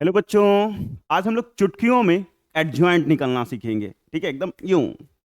Hello बच्चों। आज हम लोग चुटकियों में एडजॉइंट निकालना सीखेंगे। ठीक है, एकदम यूं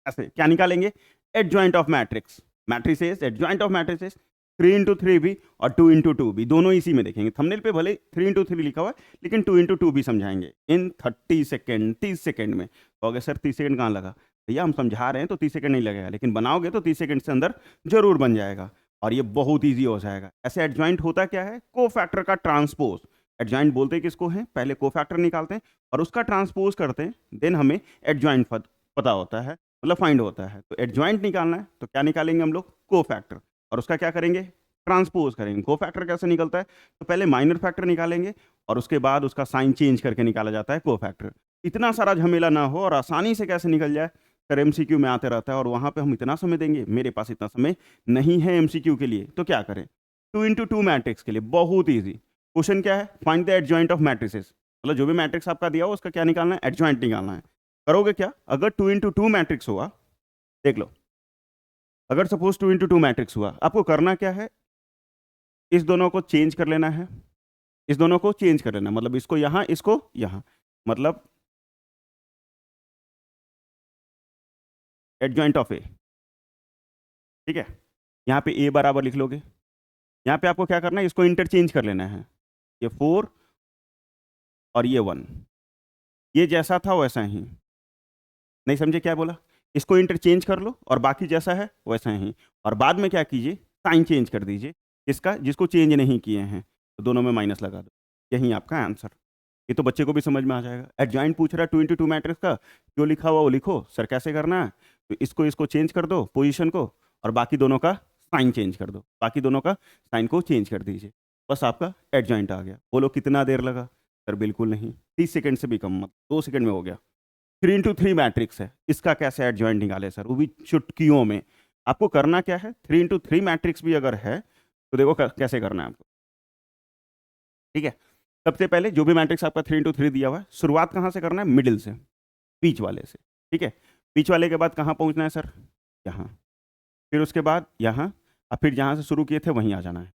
ऐसे क्या निकालेंगे? Adjoint of matrix, matrices, adjoint of matrices. 3 into 3 भी और 2 into 2 भी, दोनों इसी में देखेंगे। थंबनेल पे भले 3 into 3 लिखा हुआ है, लेकिन 2 into 2 भी समझाएंगे इन 30 सेकेंड, 30 सेकेंड में। कहोगे सर 30 सेकेंड कहाँ लगा? भैया हम समझा रहे हैं तो 30 सेकेंड नहीं लगेगा, लेकिन बनाओगे तो 30 सेकेंड से अंदर जरूर बन जाएगा। और ये बहुत ईजी हो जाएगा। ऐसे एडजॉइंट होता क्या है? को फैक्टर का ट्रांसपोज। एडजॉइंट बोलते हैं किसको है? पहले कोफैक्टर निकालते हैं और उसका ट्रांसपोज करते हैं, देन हमें एडजॉइंट पता होता है, मतलब फाइंड होता है। तो एडजॉइंट निकालना है तो क्या निकालेंगे हम लोग? कोफैक्टर। और उसका क्या करेंगे? ट्रांसपोज करेंगे। कोफैक्टर कैसे निकलता है? तो पहले माइनर फैक्टर निकालेंगे और उसके बाद उसका साइन चेंज करके निकाला जाता है कोफैक्टर। इतना सारा झमेला ना हो और आसानी से कैसे निकल जाए। सर एमसीक्यू में आते रहता है और वहां पे हम इतना समय देंगे, मेरे पास इतना समय नहीं है एमसीक्यू के लिए, तो क्या करें? 2 into 2 मैट्रिक्स के लिए बहुत ईजी क्वेश्चन क्या है? Find the adjoint of matrices. मतलब जो भी मैट्रिक्स आपका दिया हो उसका क्या निकालना है? एडजॉइंट निकालना है। करोगे क्या? अगर 2 into 2 मैट्रिक्स हुआ, देख लो, अगर सपोज 2 into 2 मैट्रिक्स हुआ, आपको करना क्या है? इस दोनों को चेंज कर लेना है, इस दोनों को चेंज कर लेना, मतलब इसको यहां, इसको यहां, मतलब एडजॉइंट ऑफ ए। ठीक है, यहाँ पे ए बराबर लिख लोगे। यहाँ पे आपको क्या करना है? इसको इंटरचेंज कर लेना है। ये 4 और ये 1, ये जैसा था वैसा ही। नहीं समझे क्या बोला? इसको इंटरचेंज कर लो और बाकी जैसा है वैसा ही। और बाद में क्या कीजिए? साइन चेंज कर दीजिए। इसका जिसको चेंज नहीं किए हैं, तो दोनों में माइनस लगा दो। यही आपका आंसर। ये तो बच्चे को भी समझ में आ जाएगा। एडजॉइंट पूछ रहा है 2 into 2 मैट्रिक्स का, जो लिखा हुआ वो लिखो। सर कैसे करना है? तो इसको इसको चेंज कर दो पोजीशन को, और बाकी दोनों का साइन चेंज कर दो। बाकी दोनों का साइन को चेंज कर दीजिए, बस आपका एडजॉइंट आ गया। बोलो कितना देर लगा? सर बिल्कुल नहीं, 30 सेकंड से भी कम, मत 2 सेकंड में हो गया। 3 into 3 मैट्रिक्स है, इसका कैसे एडजॉइंट निकाले सर, वो भी चुटकियों में। आपको करना क्या है? 3 into 3 मैट्रिक्स भी अगर है तो देखो कैसे करना है आपको। ठीक है, सबसे पहले जो भी मैट्रिक्स आपका 3 into 3 दिया हुआ है, शुरुआत कहाँ से करना है? मिडिल से, बीच वाले से। ठीक है, बीच वाले के बाद कहाँ पहुँचना है सर? यहाँ। फिर उसके बाद यहाँ, और फिर जहाँ से शुरू किए थे वहीं आ जाना है।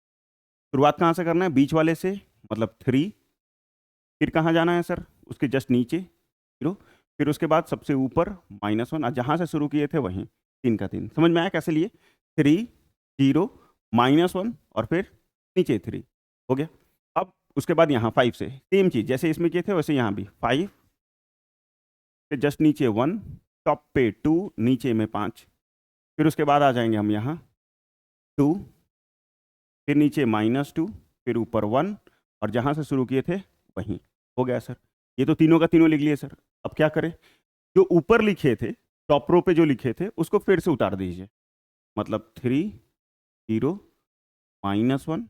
शुरुआत कहाँ से करना है? बीच वाले से, मतलब 3। फिर कहाँ जाना है सर? उसके जस्ट नीचे 0। फिर उसके बाद सबसे ऊपर -1, और जहाँ से शुरू किए थे वहीं 3 का 3। समझ में आया कैसे लिए? 3, 0, -1 और फिर नीचे 3। हो गया। अब उसके बाद यहाँ 5 से सेम चीज़, जैसे इसमें किए थे वैसे यहाँ भी 5 से जस्ट नीचे 1, टॉप पे 2, नीचे में 5। फिर उसके बाद आ जाएंगे हम यहाँ 2, फिर नीचे -2, फिर ऊपर 1, और जहाँ से शुरू किए थे वहीं। हो गया सर। ये तो तीनों का तीनों लिख लिए सर। अब क्या करें? जो ऊपर लिखे थे, टॉप रो पे जो लिखे थे उसको फिर से उतार दीजिए। मतलब 3, 0, -1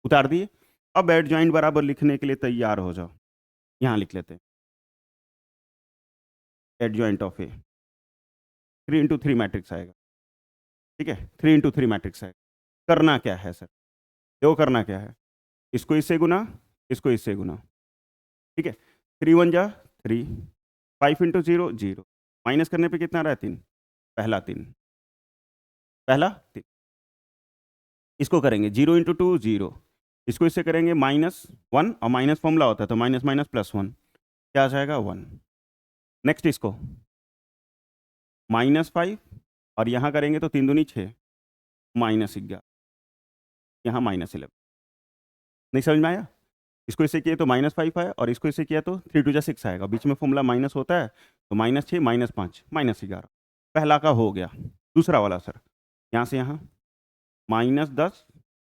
उतार दिए। अब एड जॉइंट बराबर लिखने के लिए तैयार हो जाओ। यहाँ लिख लेते हैं adjoint of A. 3 into 3 matrix आएगा। ठीक है, 3 into 3 मैट्रिक्स आएगा। करना क्या है सर? देखो करना क्या है, इसको इससे गुना, इसको इससे गुना। ठीक है, 3 1 जा 3, 5 into 0 0, माइनस करने पे कितना रहा है? 3। पहला 3, पहला 3। इसको करेंगे 0 into 2 0, इसको इससे करेंगे -1, और माइनस फॉर्मूला होता है तो माइनस माइनस +1, क्या आ जाएगा? 1। नेक्स्ट इसको -5, और यहाँ करेंगे तो 3 दूनी 6, -11, यहाँ -11। नहीं समझ में आया? इसको इससे किए तो -5 आया, और इसको इससे किया तो 3 2 जा 6 आएगा। बीच में फॉर्मूला माइनस होता है, तो -6, -5, -11। पहला का हो गया। दूसरा वाला सर, यहाँ से यहाँ -10,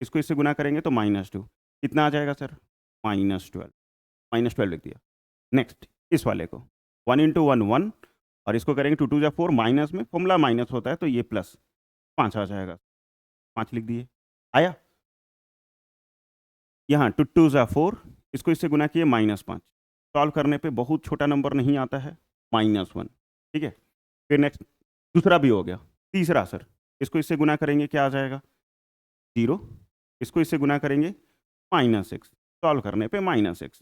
इसको इससे गुना करेंगे तो -2, कितना आ जाएगा सर? -12। -12 लिख दिया। नेक्स्ट इस वाले को 1 into 1 1, और इसको करेंगे 2 2 जा 4, माइनस में फॉर्मूला माइनस होता है तो ये +5 आ जाएगा। 5 लिख दिए। आया? यहाँ 2 2 जा 4, इसको इससे गुना किए -5। सॉल्व करने पे बहुत छोटा नंबर नहीं आता है, -1। ठीक है, फिर नेक्स्ट दूसरा भी हो गया। तीसरा सर, इसको इससे गुना करेंगे क्या आ जाएगा? 0। इसको इससे गुना करेंगे -6। सॉल्व करने पे -6।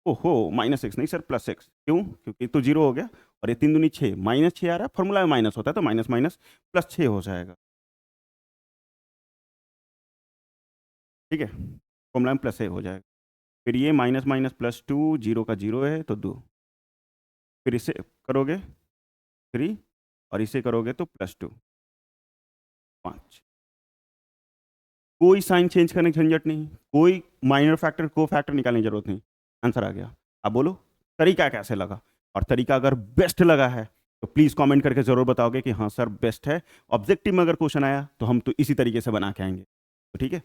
ओहो, -6 नहीं सर, +6। क्यों? क्योंकि तो 0 हो गया, और ये 3 दूनी 6, -6 आ रहा है, फॉर्मूला में माइनस होता है तो माइनस माइनस +6 हो जाएगा। ठीक है, फॉर्मूला में +6 हो जाएगा। फिर ये माइनस माइनस प्लस 2, 0 का 0 है तो 2, फिर इसे करोगे 3 और इसे करोगे तो +2, 5। कोई साइन चेंज करने की झंझट नहीं, कोई माइनर फैक्टर को फैक्टर निकालने की जरूरत नहीं, आंसर आ गया। अब बोलो तरीका कैसे लगा, और तरीका अगर बेस्ट लगा है तो प्लीज कमेंट करके जरूर बताओगे कि हाँ सर बेस्ट है। ऑब्जेक्टिव में अगर क्वेश्चन आया तो हम तो इसी तरीके से बना के आएंगे, तो ठीक है।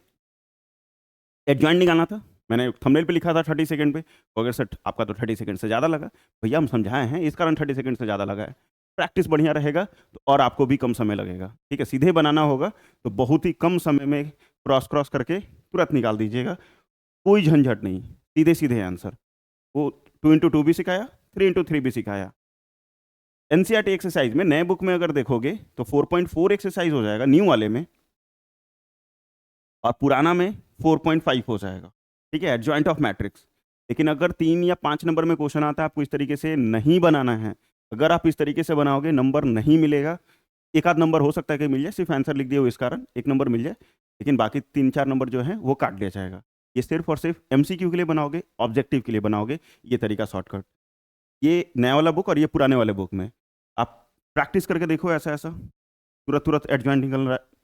एडजॉइंट निकालना था, मैंने थंबनेल पे लिखा था 30 सेकंड पे, तो अगर सर आपका तो 30 सेकंड से ज़्यादा लगा, भैया हम समझाए हैं इस कारण 30 सेकंड से ज़्यादा लगा है। प्रैक्टिस बढ़िया रहेगा तो और आपको भी कम समय लगेगा, ठीक है। सीधे बनाना होगा तो बहुत ही कम समय में क्रॉस क्रॉस करके तुरंत निकाल दीजिएगा, कोई झंझट नहीं, सीधे सीधे आंसर। वो 2x2 भी सिखाया, 3x3 भी सिखाया। एनसीईआरटी एक्सरसाइज में नए बुक में अगर देखोगे तो 4.4 एक्सरसाइज हो जाएगा न्यू वाले में, और पुराना में 4.5 हो जाएगा, ठीक है, एडजॉइंट ऑफ मैट्रिक्स। लेकिन अगर 3 या 5 नंबर में क्वेश्चन आता है, आपको इस तरीके से नहीं बनाना है, अगर आप इस तरीके से बनाओगे नंबर नहीं मिलेगा। एक आध नंबर हो सकता है कि मिल जाए, सिर्फ आंसर लिख दिए हो इस कारण एक नंबर मिल जाए, लेकिन बाकी 3-4 नंबर जो है वो काट दिया जाएगा। ये सिर्फ और सिर्फ एमसीक्यू के लिए बनाओगे, ऑब्जेक्टिव के लिए बनाओगे, ये तरीका शॉर्टकट। ये नया वाला बुक और ये पुराने वाले बुक में आप प्रैक्टिस करके देखो, ऐसा ऐसा तुरंत तुरंत एडजॉइंट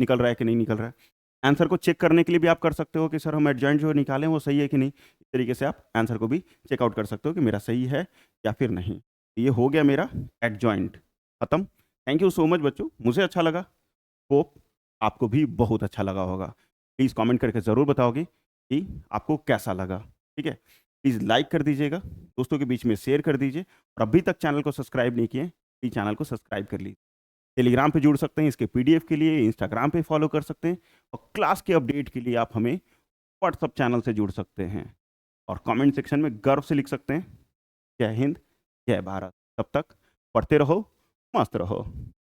निकल रहा है कि नहीं निकल रहा है। आंसर को चेक करने के लिए भी आप कर सकते हो कि सर हम एडजॉइंट जो निकालें वो सही है कि नहीं, इस तरीके से आप आंसर को भी चेकआउट कर सकते हो कि मेरा सही है या फिर नहीं। ये हो गया मेरा एडजॉइंट खत्म। थैंक यू सो मच बच्चों, मुझे अच्छा लगा, होप आपको भी बहुत अच्छा लगा होगा। प्लीज़ कमेंट करके ज़रूर बताओगे कि आपको कैसा लगा, ठीक है। प्लीज़ लाइक कर दीजिएगा, दोस्तों के बीच में शेयर कर दीजिए, और अभी तक चैनल को सब्सक्राइब नहीं किए प्लीज़ चैनल को सब्सक्राइब कर लीजिए। टेलीग्राम पे जुड़ सकते हैं इसके पीडीएफ के लिए, इंस्टाग्राम पे फॉलो कर सकते हैं, और क्लास के अपडेट के लिए आप हमें व्हाट्सअप चैनल से जुड़ सकते हैं, और कमेंट सेक्शन में गर्व से लिख सकते हैं जय हिंद, जय भारत। तब तक पढ़ते रहो, मस्त रहो।